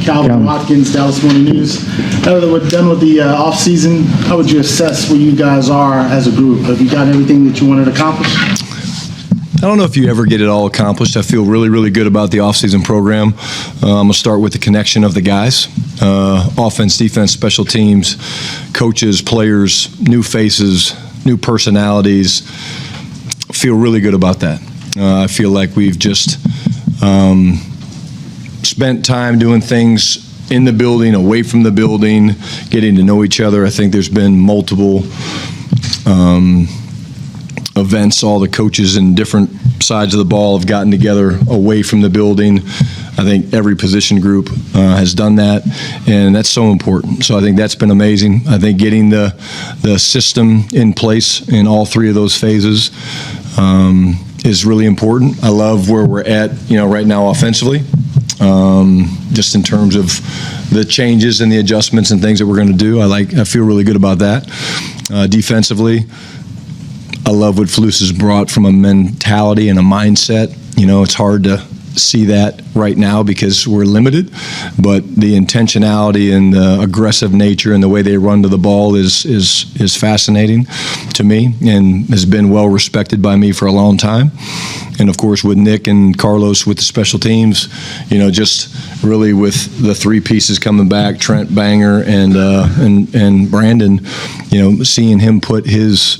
Calvin Watkins, Dallas Morning News. Now that we're done with the offseason, how would you assess where you guys are as a group? Have you got everything that you wanted to accomplish? I don't know if you ever get it all accomplished. I feel really, really good about the offseason program. I'm going to start with the connection of the guys. Offense, defense, special teams, coaches, players, new faces, new personalities. Feel really good about that. I feel like we've just spent time doing things in the building, away from the building, getting to know each other. I think there's been multiple events. All the coaches in different sides of the ball have gotten together away from the building. I think every position group has done that, and that's so important. So I think that's been amazing. I think getting the system in place in all three of those phases is really important. I love where we're at, right now offensively, just in terms of the changes and the adjustments and things that we're going to do. I feel really good about that. Defensively, I love what Flus has brought from a mentality and a mindset. It's hard to see that right now because we're limited, but the intentionality and the aggressive nature and the way they run to the ball is fascinating to me and has been well respected by me for a long time. And of course with Nick and Carlos with the special teams, just really with the three pieces coming back, Trent, Banger, and Brandon, seeing him put his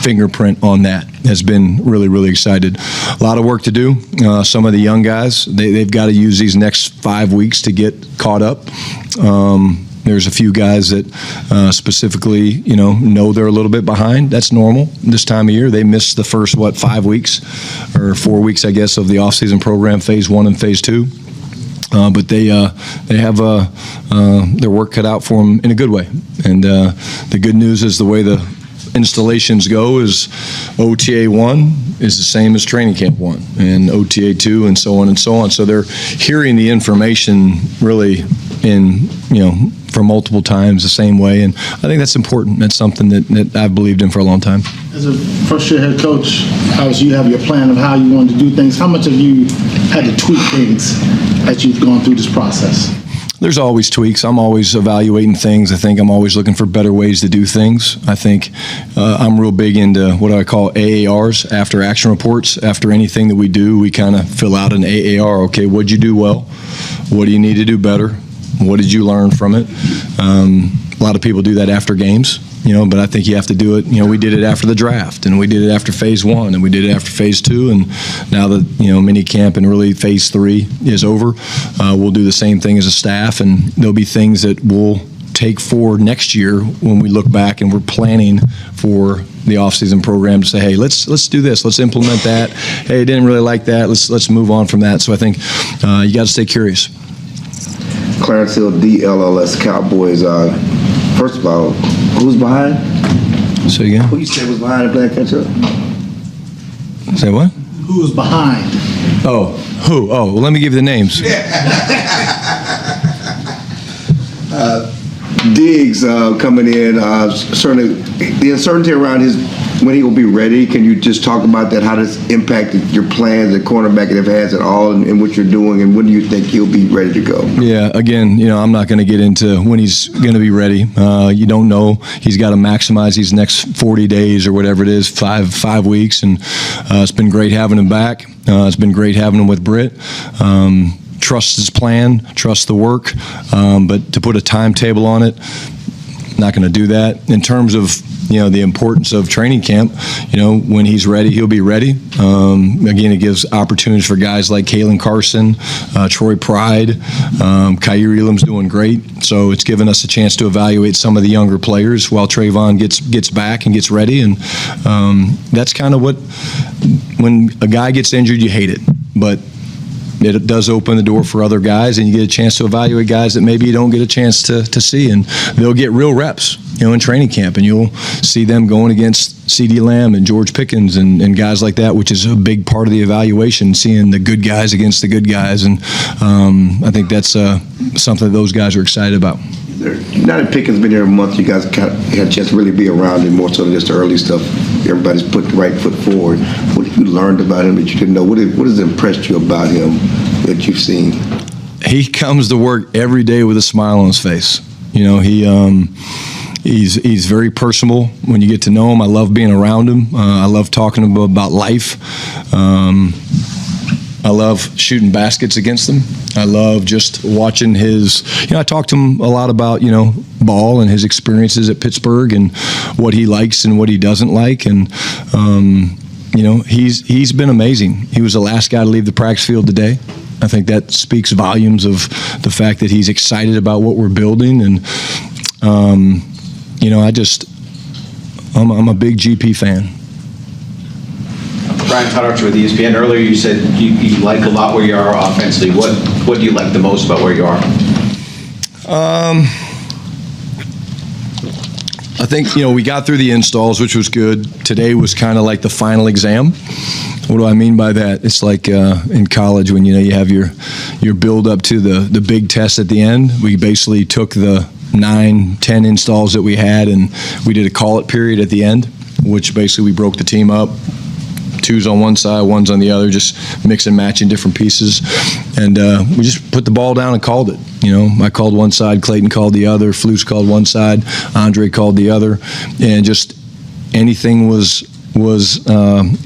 fingerprint on that has been really, really excited. A lot of work to do. Some of the young guys, they've got to use these next 5 weeks to get caught up. There's a few guys that specifically, know they're a little bit behind. That's normal this time of year. They missed the first, 5 weeks or 4 weeks, I guess, of the offseason program, phase 1 and phase 2. But they have their work cut out for them in a good way. And the good news is the way the installations go is OTA 1 is the same as training camp 1 and OTA 2 and so on and so on. So they're hearing the information really for multiple times the same way, and I think that's important. That's something that I've believed in for a long time. As a first-year head coach, obviously you have your plan of how you want to do things. How much have you had to tweak things as you've gone through this process? There's always tweaks. I'm always evaluating things. I think I'm always looking for better ways to do things. I think I'm real big into what I call AARs, after action reports. After anything that we do, we kind of fill out an AAR. Okay, what'd you do well? What do you need to do better? What did you learn from it? A lot of people do that after games, but I think you have to do it. We did it after the draft, and we did it after phase 1, and we did it after phase 2, and now that mini camp and really phase 3 is over, we'll do the same thing as a staff, and there'll be things that we'll take forward next year when we look back and we're planning for the offseason program to say, hey, let's do this, let's implement that. Hey, I didn't really like that. Let's move on from that. So I think you got to stay curious. Clarence Hill, DLLS Cowboys. First of all, who's behind? Say again? Who you said was behind the black catcher? Say what? Who was behind? Oh, who? Oh, well, let me give you the names. Diggs coming in, certainly the uncertainty around when he will be ready. Can you just talk about that? How does it impact your plans at cornerback, if it has at all, and what you're doing, and when do you think he'll be ready to go? Yeah, again, I'm not going to get into when he's going to be ready. You don't know. He's got to maximize these next 40 days or whatever it is, five weeks, and it's been great having him back. It's been great having him with Britt. Trust his plan, trust the work, but to put a timetable on it, not going to do that. In terms of the importance of training camp, when he's ready, he'll be ready. Again, it gives opportunities for guys like Kalen Carson, Troy Pride, Kyrie Elam's doing great. So it's given us a chance to evaluate some of the younger players while Trayvon gets back and gets ready. And that's kind of when a guy gets injured, you hate it, but it does open the door for other guys, and you get a chance to evaluate guys that maybe you don't get a chance to see, and they'll get real reps, in training camp, and you'll see them going against CeeDee Lamb and George Pickens and guys like that, which is a big part of the evaluation, seeing the good guys against the good guys, and I think that's something that those guys are excited about. Now that Pickens been here a month, you guys kind of had a chance to really be around him more so than just the early stuff. Everybody's put the right foot forward. What have you learned about him that you didn't know? What has impressed you about him that you've seen? he comes to work every day with a smile on his face. You know, he's very personable when you get to know him. I love being around him. I love talking to him about life. I love shooting baskets against him. I love just watching his, I talked to him a lot about, ball and his experiences at Pittsburgh and what he likes and what he doesn't like. And, he's been amazing. He was the last guy to leave the practice field today. I think that speaks volumes of the fact that he's excited about what we're building. And, I'm a big GP fan. Brian Tudor with ESPN. Earlier you said you like a lot where you are offensively. What do you like the most about where you are? I think, we got through the installs, which was good. Today was kind of like the final exam. What do I mean by that? It's like in college when, you have your build up to the big test at the end. We basically took the 9-10 installs that we had and we did a call-it period at the end, which basically we broke the team up. 2's on one side, 1's on the other, just mix and matching different pieces. And we just put the ball down and called it. I called one side, Clayton called the other, Flus called one side, Andre called the other. And just anything was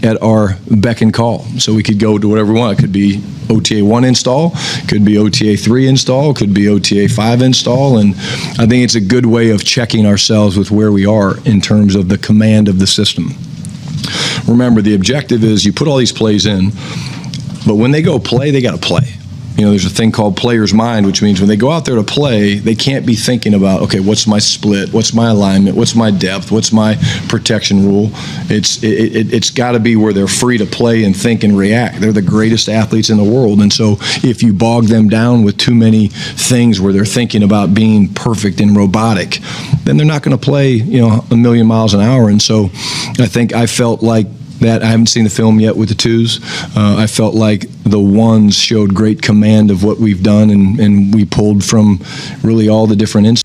at our beck and call. So we could go to whatever we want. It could be OTA 1 install, could be OTA 3 install, could be OTA 5 install. And I think it's a good way of checking ourselves with where we are in terms of the command of the system. Remember, the objective is you put all these plays in, but when they go play, they got to play. There's a thing called player's mind, which means when they go out there to play, they can't be thinking about, okay, what's my split, what's my alignment, what's my depth, what's my protection rule. It's got to be where they're free to play and think and react. They're the greatest athletes in the world, and so if you bog them down with too many things where they're thinking about being perfect and robotic, then they're not going to play, a million miles an hour. And so I felt like that. I haven't seen the film yet with the 2s. I felt like the 1s showed great command of what we've done, and we pulled from really all the different instances.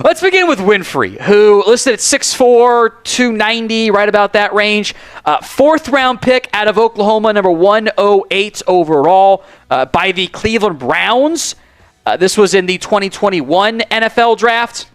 Let's begin with Winfrey, who listed at 6'4", 290, right about that range. 4th-round pick out of Oklahoma, number 108 overall by the Cleveland Browns. This was in the 2021 NFL draft.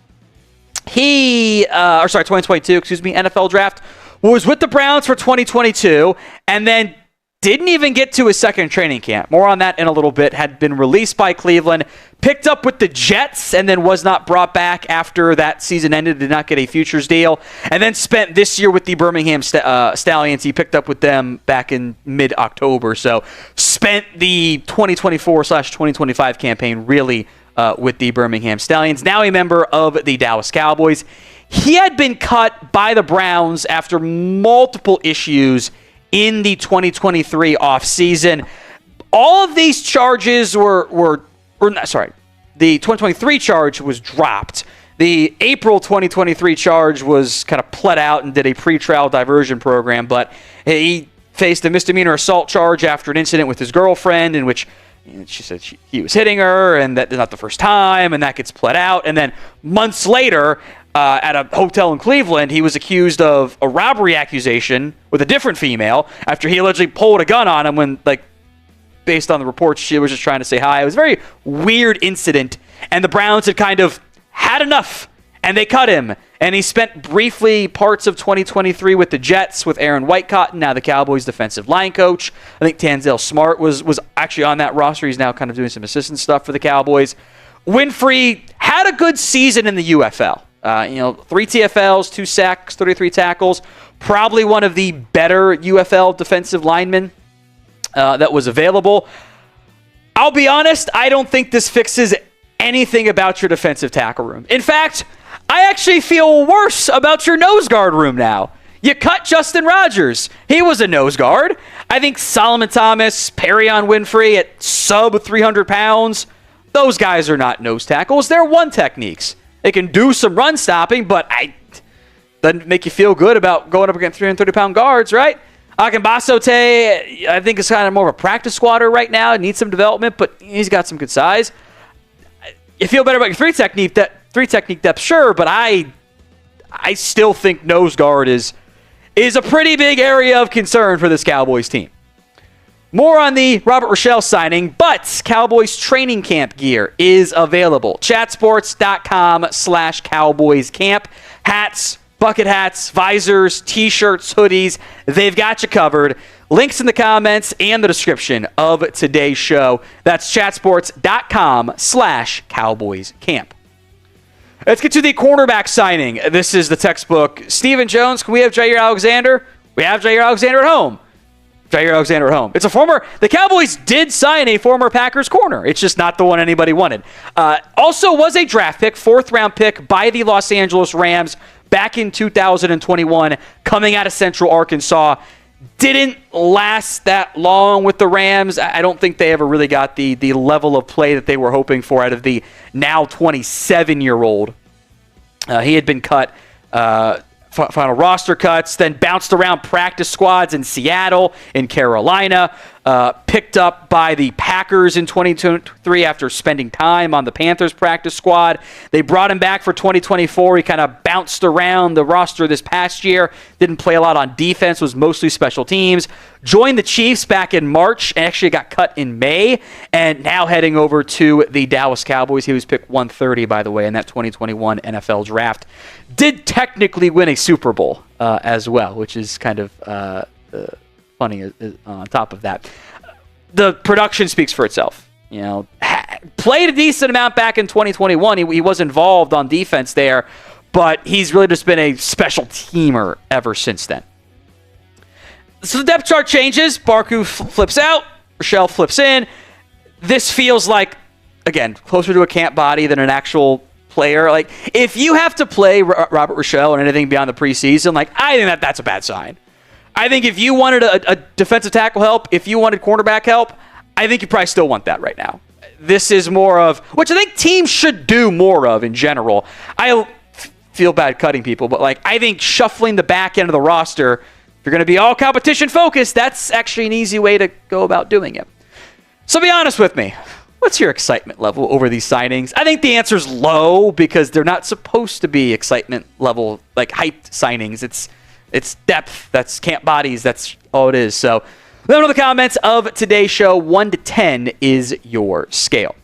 2022, NFL draft. Was with the Browns for 2022, and then didn't even get to his second training camp. More on that in a little bit. Had been released by Cleveland, picked up with the Jets, and then was not brought back after that season ended, did not get a futures deal, and then spent this year with the Birmingham Stallions. He picked up with them back in mid-October, so spent the 2024/2025 campaign really with the Birmingham Stallions. Now a member of the Dallas Cowboys. He had been cut by the Browns after multiple issues in the 2023 offseason. All of these charges the 2023 charge was dropped. The April 2023 charge was kind of pled out and did a pretrial diversion program, but he faced a misdemeanor assault charge after an incident with his girlfriend in which she said he was hitting her, and that's not the first time, and that gets pled out. And then months later, at a hotel in Cleveland, he was accused of a robbery accusation with a different female after he allegedly pulled a gun on him when, based on the reports, she was just trying to say hi. It was a very weird incident, and the Browns had kind of had enough, and they cut him. And he spent briefly parts of 2023 with the Jets with Aaron Whitecotton, now the Cowboys defensive line coach. I think Tanzel Smart was actually on that roster. He's now kind of doing some assistant stuff for the Cowboys. Winfrey had a good season in the UFL. 3 TFLs, 2 sacks, 33 tackles. Probably one of the better UFL defensive linemen that was available. I'll be honest, I don't think this fixes anything about your defensive tackle room. In fact, I actually feel worse about your nose guard room now. You cut Justin Rogers. He was a nose guard. I think Solomon Thomas, Perion Winfrey at sub 300 pounds, those guys are not nose tackles. They're one techniques. They can do some run stopping, but doesn't make you feel good about going up against 330-pound guards, right? Akinbasote, I think, is kind of more of a practice squatter right now. Needs some development, but he's got some good size. You feel better about your three technique depth, sure, but I still think nose guard is a pretty big area of concern for this Cowboys team. More on the Robert Rochelle signing, but Cowboys training camp gear is available. Chatsports.com/CowboysCamp. Hats, bucket hats, visors, t-shirts, hoodies, they've got you covered. Links in the comments and the description of today's show. That's chatsports.com/CowboysCamp. Let's get to the cornerback signing. This is the textbook. Stephen Jones, can we have Jair Alexander? We have Jair Alexander at home. Jair Alexander at home. The Cowboys did sign a former Packers corner. It's just not the one anybody wanted. Also was a draft pick, 4th-round pick by the Los Angeles Rams back in 2021, coming out of Central Arkansas. Didn't last that long with the Rams. I don't think they ever really got the level of play that they were hoping for out of the now 27-year-old. He had been cut, final roster cuts, then bounced around practice squads in Seattle, in Carolina, picked up by the Packers in 2023 after spending time on the Panthers practice squad. They brought him back for 2024. He kind of bounced around the roster this past year, didn't play a lot on defense, was mostly special teams. Joined the Chiefs back in March, and actually got cut in May, and now heading over to the Dallas Cowboys. He was picked 130, by the way, in that 2021 NFL draft. Did technically win a Super Bowl as well, which is kind of funny on top of that. The production speaks for itself. Played a decent amount back in 2021. He was involved on defense there, but he's really just been a special teamer ever since then. So the depth chart changes. Barku flips out. Rochelle flips in. This feels like, again, closer to a camp body than an actual player. Like, if you have to play Robert Rochelle and anything beyond the preseason, I think that's a bad sign. I think if you wanted a defensive tackle help, if you wanted cornerback help, I think you probably still want that right now. This is more of, which I think teams should do more of in general. I feel bad cutting people, but I think shuffling the back end of the roster, if you're going to be all competition focused, that's actually an easy way to go about doing it. So be honest with me. What's your excitement level over these signings? I think the answer is low because they're not supposed to be excitement level, hyped signings. It's depth. That's camp bodies. That's all it is. So let me know in the comments of today's show. 1 to 10 is your scale.